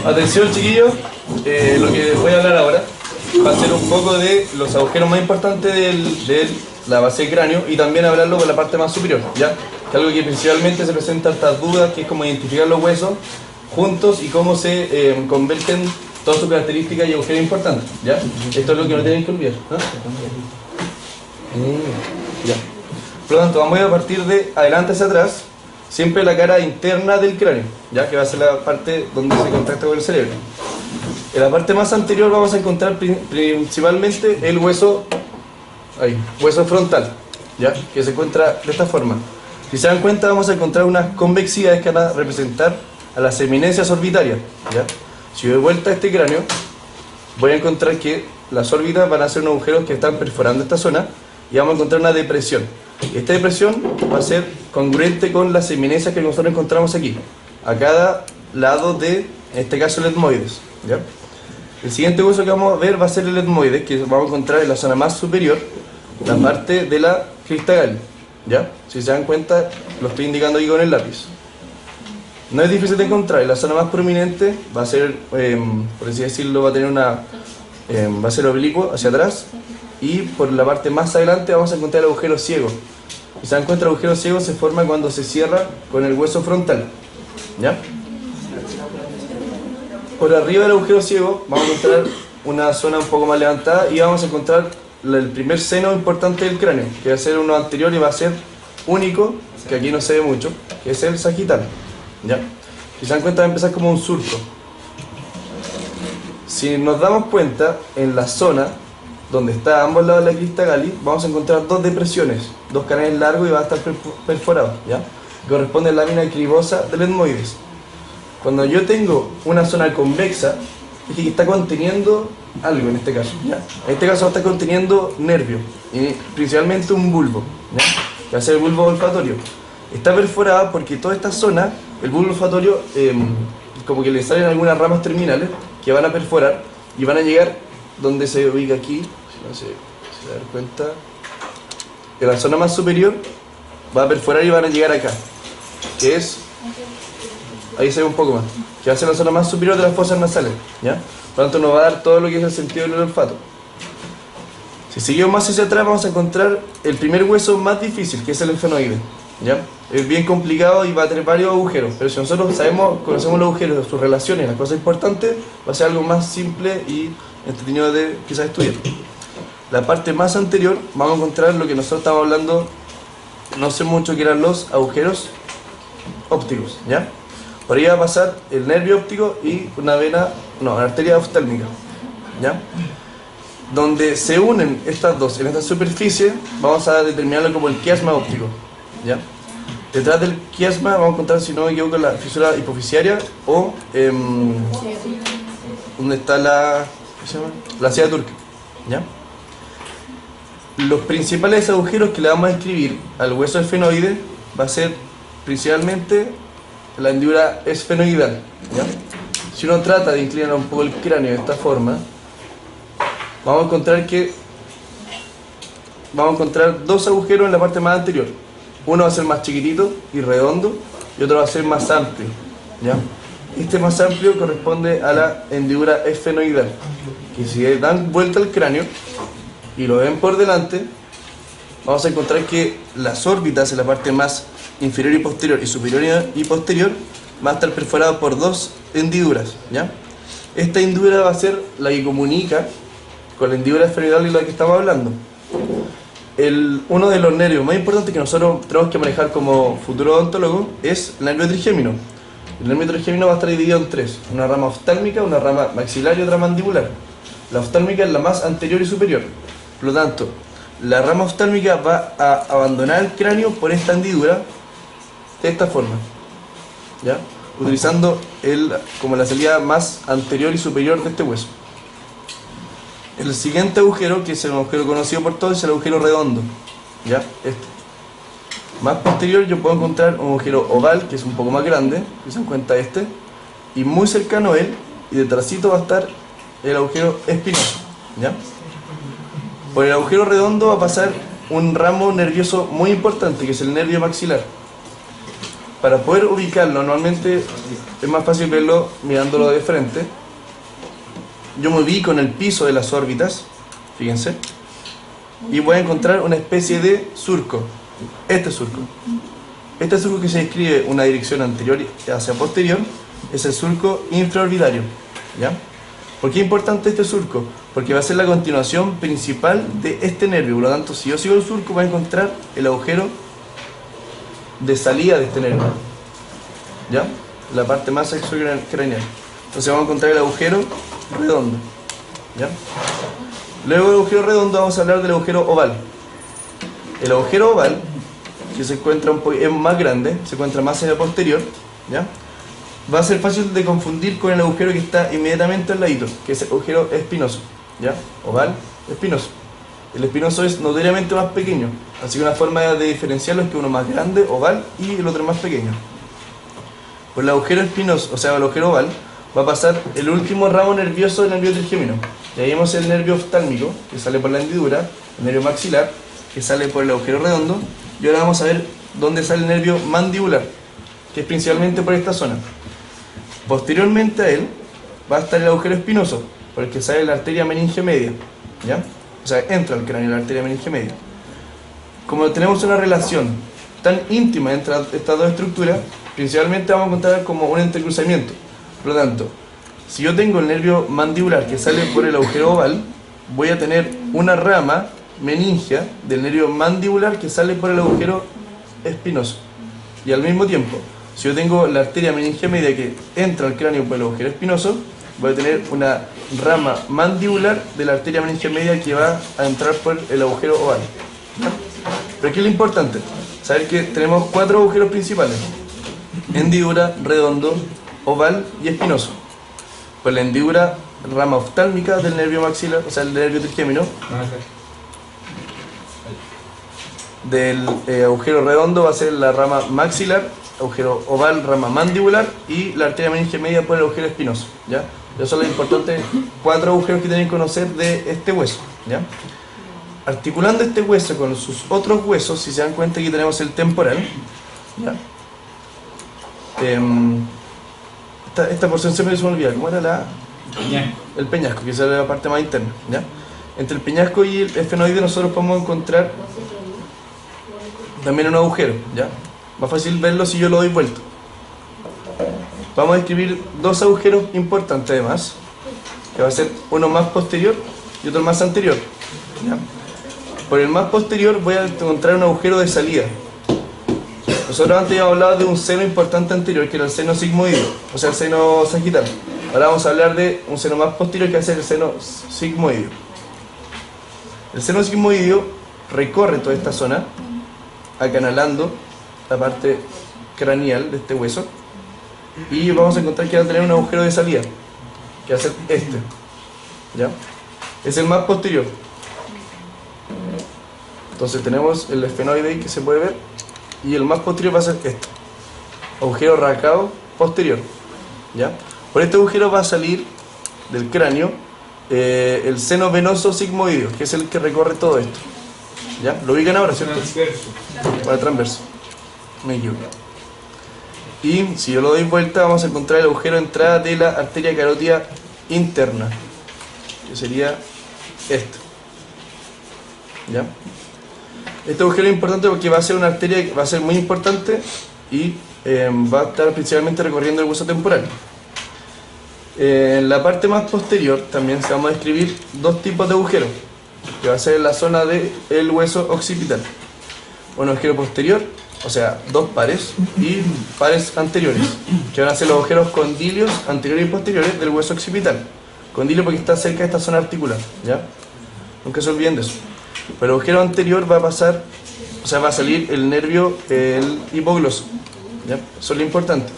Atención, chiquillos, lo que voy a hablar ahora va a ser un poco de los agujeros más importantes de la base del cráneo y también hablarlo con la parte más superior, ¿ya? Que es algo que principalmente se presenta estas dudas, que es como identificar los huesos juntos y cómo se convergen todas sus características y agujeros importantes, ¿ya? Esto es lo que no tienen que olvidar, ¿no? Ya. Por lo tanto, vamos a partir de adelante hacia atrás, siempre la cara interna del cráneo, ya que va a ser la parte donde se contacta con el cerebro. En la parte más anterior vamos a encontrar principalmente el hueso, hueso frontal, ya, que se encuentra de esta forma. Si se dan cuenta, vamos a encontrar unas convexidades que van a representar a las eminencias orbitarias, ¿ya? Si doy vuelta a este cráneo, voy a encontrar que las órbitas van a ser unos agujeros que están perforando esta zona y vamos a encontrar una depresión. Esta depresión va a ser congruente con las eminencias que nosotros encontramos aquí, a cada lado de, en este caso, el etmoides, ¿ya? El siguiente hueso que vamos a ver va a ser el etmoides, que vamos a encontrar en la zona más superior, la parte de la crista galli, ¿ya? Si se dan cuenta, lo estoy indicando aquí con el lápiz. No es difícil de encontrar, en la zona más prominente va a ser, por así decirlo, va a tener una, va a ser oblicuo hacia atrás, y por la parte más adelante vamos a encontrar el agujero ciego. Si se dan cuenta, el agujero ciego se forma cuando se cierra con el hueso frontal, ¿ya? Por arriba del agujero ciego vamos a encontrar una zona un poco más levantada y vamos a encontrar el primer seno importante del cráneo, que va a ser uno anterior y va a ser único, que aquí no se ve mucho, que es el sagital, ¿ya? Si se dan cuenta, va a empezar como un surco. Si nos damos cuenta, en la zona donde está a ambos lados de la crista galli, vamos a encontrar dos depresiones, dos canales largos y va a estar perforado, ¿ya? Corresponde a la lámina cribosa del etmoides. Cuando yo tengo una zona convexa, es que está conteniendo algo en este caso, ¿ya? En este caso está conteniendo nervio, y principalmente un bulbo, ¿ya? Que va a ser el bulbo olfatorio. Está perforada porque toda esta zona, el bulbo olfatorio, como que le salen algunas ramas terminales que van a perforar y van a llegar donde se ubica aquí, si no se dan cuenta, en la zona más superior va a perforar y van a llegar acá, que es, ahí se ve un poco más, que va a ser la zona más superior de las fosas nasales, ¿ya? Por lo tanto nos va a dar todo lo que es el sentido del olfato. Si seguimos más hacia atrás vamos a encontrar el primer hueso más difícil, que es el esfenoide, ¿ya? Es bien complicado y va a tener varios agujeros, pero si nosotros conocemos los agujeros, sus relaciones, las cosas importantes, va a ser algo más simple y entretenido de quizás estudiar. La parte más anterior vamos a encontrar lo que nosotros estamos hablando no sé mucho, que eran los agujeros ópticos, ¿ya? Por ahí va a pasar el nervio óptico y una vena, no, una arteria oftálmica, ¿ya? Donde se unen estas dos en esta superficie, vamos a determinarlo como el quiasma óptico, ¿ya? Detrás del quiasma vamos a encontrar, si no me equivoco, la fisura hipoficiaria o donde está la, ¿qué se llama? La silla turca, ¿ya? Los principales agujeros que le vamos a escribir al hueso esfenoide va a ser principalmente la hendidura esfenoidal, ¿ya? Si uno trata de inclinar un poco el cráneo de esta forma, vamos a encontrar dos agujeros en la parte más anterior. Uno va a ser más chiquitito y redondo y otro va a ser más amplio, ¿ya? Este más amplio corresponde a la hendidura esfenoidal, que si dan vuelta al cráneo y lo ven por delante, vamos a encontrar que las órbitas en la parte más inferior y posterior y superior y posterior van a estar perforadas por dos hendiduras, ¿ya? Esta hendidura va a ser la que comunica con la hendidura esfenoidal de la que estamos hablando. Uno de los nervios más importantes que nosotros tenemos que manejar como futuro odontólogo es el nervio trigémino. El nervio trigémino va a estar dividido en tres: una rama oftálmica, una rama maxilar y otra mandibular. La oftálmica es la más anterior y superior. Por lo tanto, la rama oftálmica va a abandonar el cráneo por esta hendidura de esta forma, ¿ya? Utilizando como la salida más anterior y superior de este hueso. El siguiente agujero, que es el agujero conocido por todos, es el agujero redondo, ¿ya? Este. Más posterior yo puedo encontrar un agujero oval, que es un poco más grande, si se dan cuenta este, y muy cercano a él, y detrásito va a estar el agujero espinoso, ¿ya? Por el agujero redondo va a pasar un ramo nervioso muy importante, que es el nervio maxilar. para poder ubicarlo, normalmente es más fácil verlo mirándolo de frente. Yo me ubico en el piso de las órbitas, fíjense, y voy a encontrar una especie de surco. Este surco que se describe una dirección anterior hacia posterior es el surco infraorbitario, ¿ya? ¿Por qué es importante este surco? Porque va a ser la continuación principal de este nervio. Por lo tanto, si yo sigo el surco, voy a encontrar el agujero de salida de este nervio, ¿ya? La parte más extracraneal. Entonces vamos a encontrar el agujero redondo, ¿ya? Luego del agujero redondo vamos a hablar del agujero oval. El agujero oval, que se encuentra es más grande, se encuentra más en el posterior, ¿ya? Va a ser fácil de confundir con el agujero que está inmediatamente al ladito, que es el agujero espinoso, ¿ya? Oval, espinoso. El espinoso es notoriamente más pequeño, así que una forma de diferenciarlo es que uno más grande, oval, y el otro más pequeño. Por el agujero espinoso, o sea, el agujero oval, va a pasar el último ramo nervioso del nervio trigémino. Y ahí vemos el nervio oftálmico, que sale por la hendidura, el nervio maxilar, que sale por el agujero redondo, y ahora vamos a ver dónde sale el nervio mandibular, que es principalmente por esta zona. Posteriormente a él va a estar el agujero espinoso, por el que sale la arteria meninge media, ¿ya? O sea, entra al cráneo la arteria meninge media. Como tenemos una relación tan íntima entre estas dos estructuras, principalmente vamos a encontrar como un entrecruzamiento. Por lo tanto, si yo tengo el nervio mandibular que sale por el agujero oval, voy a tener una rama meningia del nervio mandibular que sale por el agujero espinoso. Y al mismo tiempo, si yo tengo la arteria meninge media que entra al cráneo por el agujero espinoso, voy a tener una rama mandibular de la arteria meninge media que va a entrar por el agujero oval. Pero aquí es lo importante, saber que tenemos 4 agujeros principales: hendidura, redondo, oval y espinoso. Pues la hendidura, rama oftálmica del nervio maxilar, o sea, el nervio trigémino. Del agujero redondo va a ser la rama maxilar, agujero oval, rama mandibular, y la arteria meninge media por el agujero espinoso, ¿ya? Esos son los importantes 4 agujeros que tienen que conocer de este hueso, ¿ya? Articulando este hueso con sus otros huesos, si se dan cuenta, aquí tenemos el temporal, ¿ya? Esta porción siempre se me olvida, ¿cómo era la...? El peñasco, que es la parte más interna, ¿ya? Entre el peñasco y el esfenoide nosotros podemos encontrar también un agujero, ¿ya? Más fácil verlo si yo lo doy vuelta. Vamos a describir 2 agujeros importantes además, que va a ser uno más posterior y otro más anterior, ¿ya? Por el más posterior voy a encontrar un agujero de salida. Nosotros antes habíamos hablado de un seno importante anterior, que era el seno sigmoideo, o sea, el seno sagital. Ahora vamos a hablar de un seno más posterior, que va a ser el seno sigmoideo. El seno sigmoideo recorre toda esta zona, acanalando la parte craneal de este hueso, y vamos a encontrar que va a tener un agujero de salida, que va a ser este, ¿ya? Es el más posterior. Entonces tenemos el esfenoide que se puede ver, y el más posterior va a ser este, agujero arcado posterior, ¿ya? Por este agujero va a salir del cráneo el seno venoso sigmoideo, que es el que recorre todo esto, ¿ya? ¿Lo ubican ahora, cierto? Transverso. Para transverso. Me equivoco. Y si yo lo doy vuelta, vamos a encontrar el agujero de entrada de la arteria carótida interna, que sería este, ¿ya? Este agujero es importante porque va a ser una arteria que va a ser muy importante y va a estar principalmente recorriendo el hueso temporal. En la parte más posterior también se vamos a describir 2 tipos de agujeros, que va a ser en la zona del hueso occipital. Un agujero posterior, o sea, 2 pares, y pares anteriores, que van a ser los agujeros condilios anteriores y posteriores del hueso occipital. Condilio porque está cerca de esta zona articular, ¿ya? Nunca se olviden de eso. Pero el agujero anterior va a pasar, o sea, va a salir el nervio, el hipogloso, ¿ya? Eso es lo importante.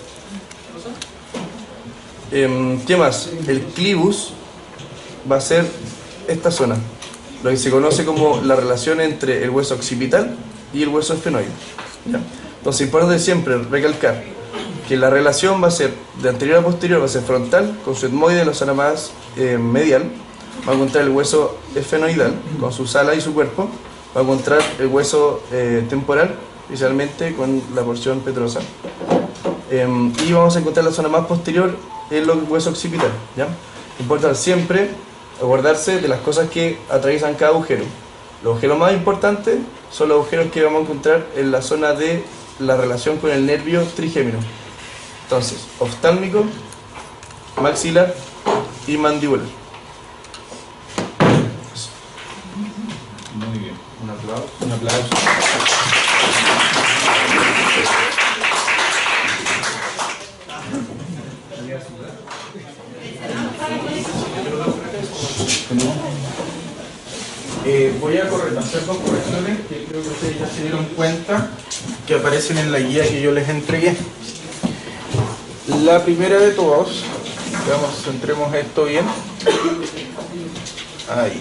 ¿Qué más? El clivus va a ser esta zona, lo que se conoce como la relación entre el hueso occipital y el hueso esfenoide, ¿ya? Entonces, importante siempre recalcar que la relación va a ser de anterior a posterior, va a ser frontal, con su etmoide en la zona más medial. Va a encontrar el hueso esfenoidal con su sala y su cuerpo. Va a encontrar el hueso temporal, especialmente con la porción petrosa. Y vamos a encontrar la zona más posterior en los huesos occipitales, ¿ya? Importa siempre acordarse de las cosas que atraviesan cada agujero. Los agujeros más importantes son los agujeros que vamos a encontrar en la zona de la relación con el nervio trigémino. Entonces, oftálmico, maxilar y mandibular. Muy bien. Un aplauso. Un aplauso. Voy a hacer dos correcciones que creo que ustedes ya se dieron cuenta que aparecen en la guía que yo les entregué. La primera de todos, veamos, centremos esto bien. Ahí.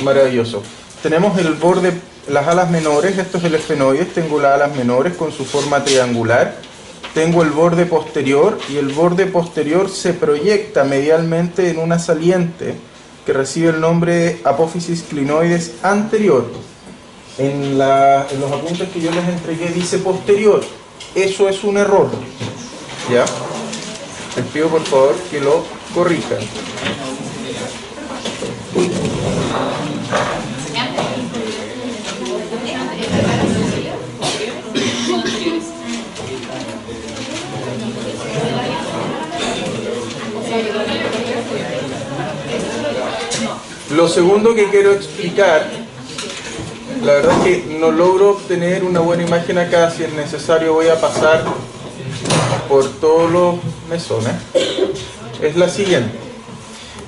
Maravilloso. Tenemos el borde, las alas menores, esto es el esfenoides, tengo las alas menores con su forma triangular. Tengo el borde posterior y el borde posterior se proyecta medialmente en una saliente que recibe el nombre de apófisis clinoides anterior. En los apuntes que yo les entregué dice posterior. Eso es un error. ¿Ya? Les pido por favor que lo corrijan. Lo segundo que quiero explicar, la verdad es que no logro obtener una buena imagen acá, si es necesario voy a pasar por todos los mesones, es la siguiente.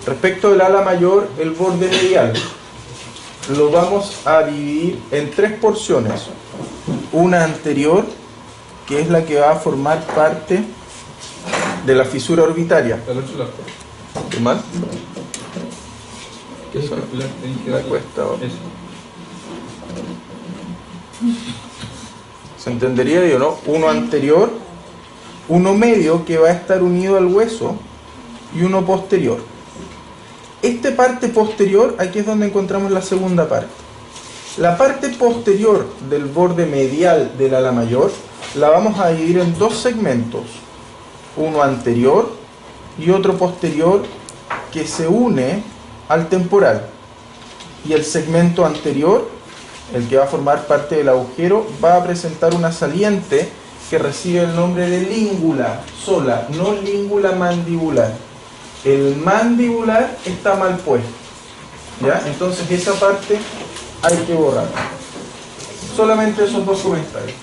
Respecto del ala mayor, el borde medial lo vamos a dividir en tres porciones. Una anterior, que es la que va a formar parte de la fisura orbitaria. ¿Qué más? ¿Qué son? Me cuesta ahora. ¿Se entendería yo, no? Uno anterior, uno medio que va a estar unido al hueso y uno posterior. Esta parte posterior, aquí es donde encontramos la segunda parte. La parte posterior del borde medial del ala mayor la vamos a dividir en dos segmentos, uno anterior y otro posterior que se une al temporal, y el segmento anterior, el que va a formar parte del agujero, va a presentar una saliente que recibe el nombre de língula sola, no língula mandibular. El mandibular está mal puesto, ¿ya? Entonces esa parte hay que borrar. Solamente esos dos comentarios.